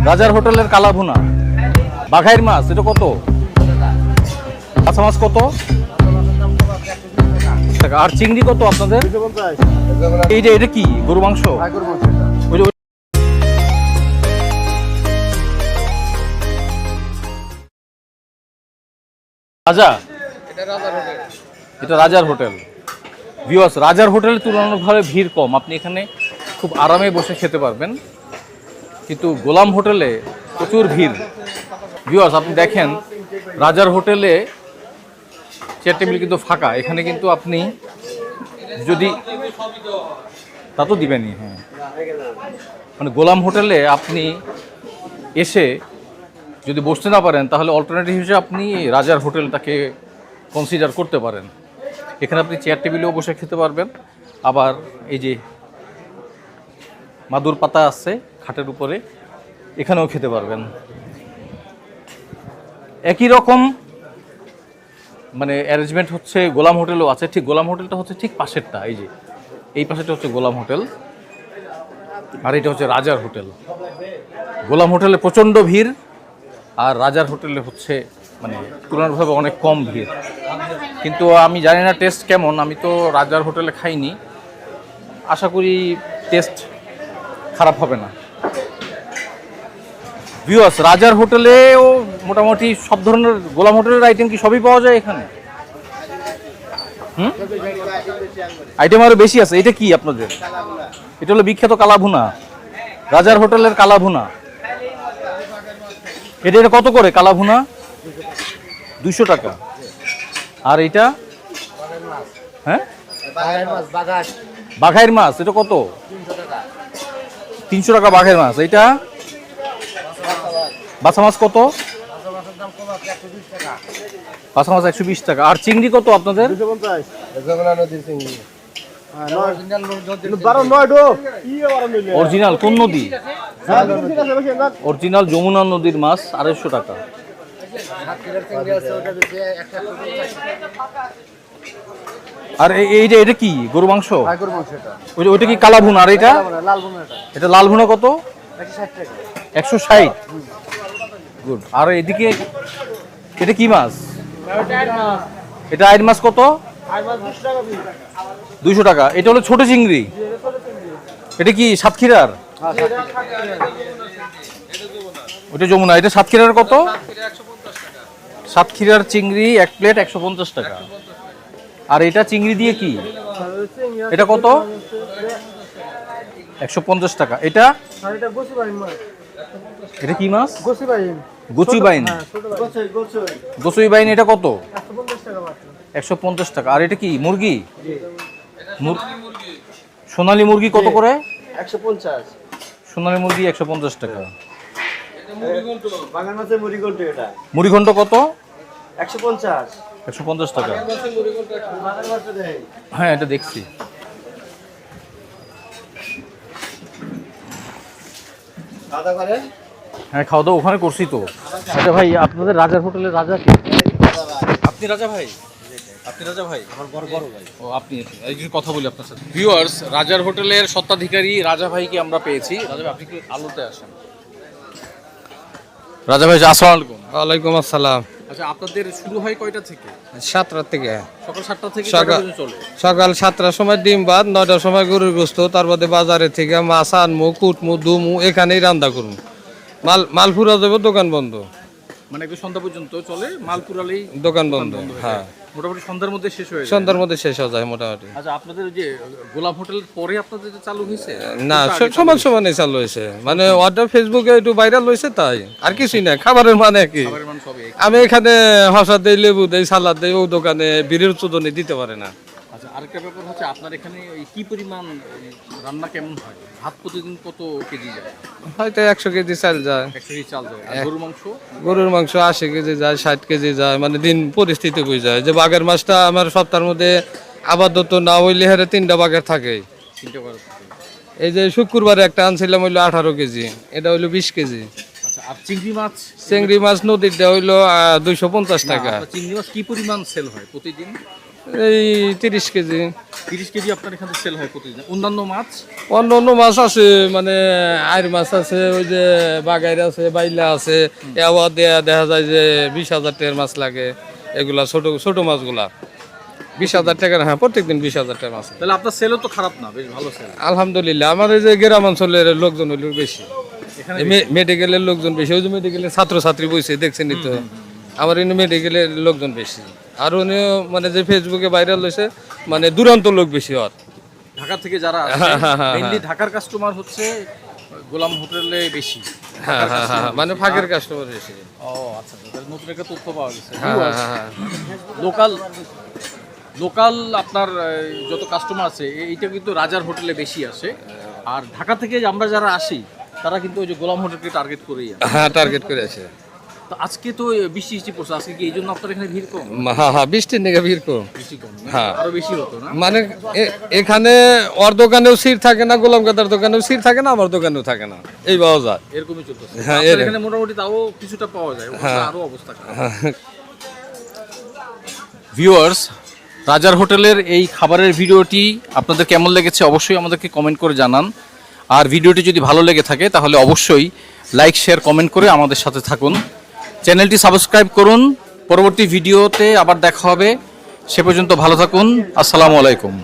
রাজার হোটেলের কালা ভুনা, বাঘাইর মাছ এটা কত? কাঁচা মাছ কত টাকা? আর চিংড়ি কত আপনাদের? এই যে এটা কি গরু মাংস? ওই যে রাজা, এটা রাজার হোটেল। ভিউয়ার্স, রাজার হোটেলে তুলনামূলকভাবে ভিড় কম, আপনি এখানে খুব আরামে বসে খেতে পারবেন। কিন্তু গোলাম হোটেলে প্রচুর ভিড়। ভিউয়ার্স, আপনি দেখেন রাজার হোটেলে চেয়ার টেবিল কিন্তু ফাঁকা, এখানে কিন্তু আপনি যদি তা তো দিবেনই, হ্যাঁ, মানে গোলাম হোটেলে আপনি এসে যদি বসতে না পারেন তাহলে অল্টারনেটিভ হিসেবে আপনি রাজার হোটেলটাকে কনসিডার করতে পারেন। এখানে আপনি চেয়ার টেবিলেও বসে খেতে পারবেন, আবার এই যে মাদুর পাতা আছে খাটের উপরে, এখানেও খেতে পারবেন। একই রকম মানে অ্যারেঞ্জমেন্ট হচ্ছে গোলাম হোটেলও আছে। ঠিক গোলাম হোটেলটা হচ্ছে ঠিক পাশেরটা, এই যে এই পাশেরটা হচ্ছে গোলাম হোটেল, আর এটা হচ্ছে রাজার হোটেল। গোলাম হোটেলে প্রচণ্ড ভিড়, আর রাজার হোটেলে হচ্ছে মানে তুলনামূলকভাবে অনেক কম ভিড়। কিন্তু আমি জানি না টেস্ট কেমন, আমি তো রাজার হোটেলে খাইনি, আশা করি টেস্ট খারাপ হবে না। ভিউয়ার্স, রাজার হোটেলেও মোটামুটি সব ধরনের গোলাম হোটেলের আইটেম কি সবই পাওয়া যায় এখানে? আইটেম আরও বেশি আছে। এটা কি আপনাদের? এটা হলো বিখ্যাত কালা ভুনা, রাজার হোটেলের কালা ভুনা। এটা এটা কত করে কালা ভুনা? 200 টাকা। আর এটা? হ্যাঁ, বাঘাইর মাছ এটা কত? 300 টাকা বাঘের মাছ। এইটা বাছা মাছ কত? বাছা মাছ 120 টাকা। আর চিংড়ি কত আপনাদের? অরিজিনাল কোন নদী? অরিজিনাল যমুনা নদীর মাছ 250 টাকা। আর এইটা এটা কি গরু মাংস? ওইটা কি কালা ভুনা? আর এটা? এটা লাল ভুনা কত? 160। গুড। আর এদিকে এটা কি মাছ? এটা আইর মাছ কত? 200 টাকা। এটা হলো ছোট চিংড়ি। এটা কি সাতক্ষীরার? ওটা যমুনা। এটা সাতক্ষীরার কত? সাতক্ষীরার চিংড়ি 1 প্লেট 150 টাকা। আর এটা চিংড়ি দিয়ে কি? এটা কত? 150 টাকা। এটা? এটা কি মাছ? গুচি বাইন। গুচি বাইন এটা কত? 150 টাকা। আর এটা কি মুরগি? সোনালী মুরগি কত করে? 150। সোনালী মুরগি 150 টাকা। মুড়িঘণ্ট কত? 150। 150 টাকা। হ্যাঁ, এটা দেখছি। হ্যাঁ, খাওয়া দাওয়া ওখানে করছি তো। আচ্ছা ভাই, আপনাদের রাজার হোটেলের রাজা কে? আপনি রাজা ভাই? আপনি রাজা ভাই? আমার বড় ভাই। ও, আপনি এই যে কথা বলি আপনার সাথে। ভিউয়ার্স, রাজার হোটেলের স্বত্বাধিকারী রাজা ভাইকে আমরা পেয়েছি। রাজা ভাই, আপনি কি আলোতে আসেন? রাজা ভাই, আসসালামু আলাইকুম। ওয়ালাইকুম আসসালাম। আচ্ছা, আপনাদের শুরু হয় কয়টা থেকে? 7টা থেকে। সকাল 7টা থেকে চলে? সকাল 7টার সময় ডিম ভাত, 9টার সময় গরুর গোস্ত, তারপরে বাজারে থেকে মাছ আনমু, কুটমু, ধুমু, এখানেই রান্না করবো। মাল ফুরা যাবে, দোকান বন্ধ। মানে একটু সন্ধ্যা পর্যন্ত চলে, মাল পুরালেই দোকান বন্ধ। হ্যাঁ, মোটামুটি সন্ধ্যার মধ্যে শেষ হয়ে যায়। সন্ধ্যার মধ্যে শেষ হয়ে যায় মোটামুটি। আচ্ছা, আপনাদের যে গোলাম হোটেলের পরে আপনাদের চালু হয়েছে? না, সমানে চালু হয়েছে, মানে অর্ডার ফেসবুকে একটু ভাইরাল হয়েছে, তাই আর কিছুই না। খাবারের মানে কি, আমি এখানে হসা দেই, লেবু দেই, সালাদ দেই, ও দোকানে বীরের চোদনে দিতে পারে না। আচ্ছা, আরেকটা ব্যাপার হচ্ছে আপনার এখানে কি পরিমাণ রান্না কেমন হয়? ভাত প্রতিদিন কত কেজি যায়? হয়তো 100 কেজি চাল যায়। 100 কেজি চাল যায়। আর গরুর মাংস 80 কেজি যায়, 60 কেজি যায়, মানে দিন পরিস্থিতি বুঝে যায়। যে বাঘের মাছটা আমার সপ্তাহের মধ্যে আপাতত না হইলে হারে 3টা বাঘের থাকে। এই যে শুক্রবারে একটা আনছিলাম, হইলো 18 কেজি, এটা হইলো 20 কেজি। আচ্ছা, আর চিংড়ি মাছ? চিংড়ি মাছ নদীরটা হইলো 250 টাকা। চিংড়ি মাছ কি পরিমাণ সেল হয় প্রতিদিন? এই 30 কেজি। 30 কেজি আপনার এখানে সেল হয় প্রতিদিন। অন্যান্য মাছ? অন্য অন্য মাছ আছে, মানে আইর মাছ আছে, ওই যে বাগাইর আছে, বাইলা আছে, এবার দেখা যায় যে 20,000 টাকার মাছ লাগে। এগুলা ছোট ছোট মাছগুলা 20,000 টাকার, হ্যাঁ প্রত্যেকদিন 20,000 টাকার মাছ। তাহলে আপনার সেলও তো খারাপ না, বেশ ভালো সেল। আলহামদুলিল্লাহ। আমার এই যে গ্রাম অঞ্চলের লোকজন হইল বেশি, এখানে মেডিকেলের লোকজন বেশি। ওই যে মেডিকেলের ছাত্রছাত্রী বইছে দেখছেনই তো, আমার এনে মেডিকেলের লোকজন বেশি। আর উনিও মানে যে ফেসবুকে ভাইরাল হয়েছে, মানে দূরান্ত লোক বেশি আর। ঢাকা থেকে যারা মেইনলি ঢাকার কাস্টমার হচ্ছে গোলাম হোটেলে বেশি। মানে ফাঁকের কাস্টমার বেশি। ও আচ্ছা, তাহলে নতুন একটা তথ্য পাওয়া গেছে। হ্যাঁ। লোকাল লোকাল আপনার যত কাস্টমার আছে এইটা কিন্তু রাজার হোটেলে বেশি আসে। আর ঢাকা থেকে আমরা যারা আসি তারা কিন্তু ওই যে গোলাম হোটেলকে টার্গেট করেই আসে। হ্যাঁ, টার্গেট করে আছে। তো আজকে তো বৃষ্টি পড়ছে, আজকে কি এই জন্য আপনার এখানে ভিড় কম? হ্যাঁ, বৃষ্টির দিকে ভিড় কম। বৃষ্টি কম, হ্যাঁ। আরো বেশি হতো না? মানে এখানে ওর দোকানেও সিট থাকে না, গোলাম গাদার দোকানেও সিট থাকে না, আমার দোকানেও থাকে না, এই পাওয়া যায়। এরকমই চলতেছে। হ্যাঁ, আপনার এখানে মোটামুটি তাও কিছুটা পাওয়া যায়, ওখানে আরো অবস্থা খারাপ। ভিউয়ার্স, রাজার হোটেলের এই খাবারের ভিডিওটি আপনাদের কেমন লেগেছে অবশ্যই আমাদেরকে কমেন্ট করে জানান। আর ভিডিওটি যদি ভালো লেগে থাকে তাহলে অবশ্যই লাইক, শেয়ার, কমেন্ট করে আমাদের সাথে থাকুন। চ্যানেলটি সাবস্ক্রাইব করুন। পরবর্তী ভিডিওতে আবার দেখা হবে। সে পর্যন্ত ভালো থাকুন। আসসালামু আলাইকুম।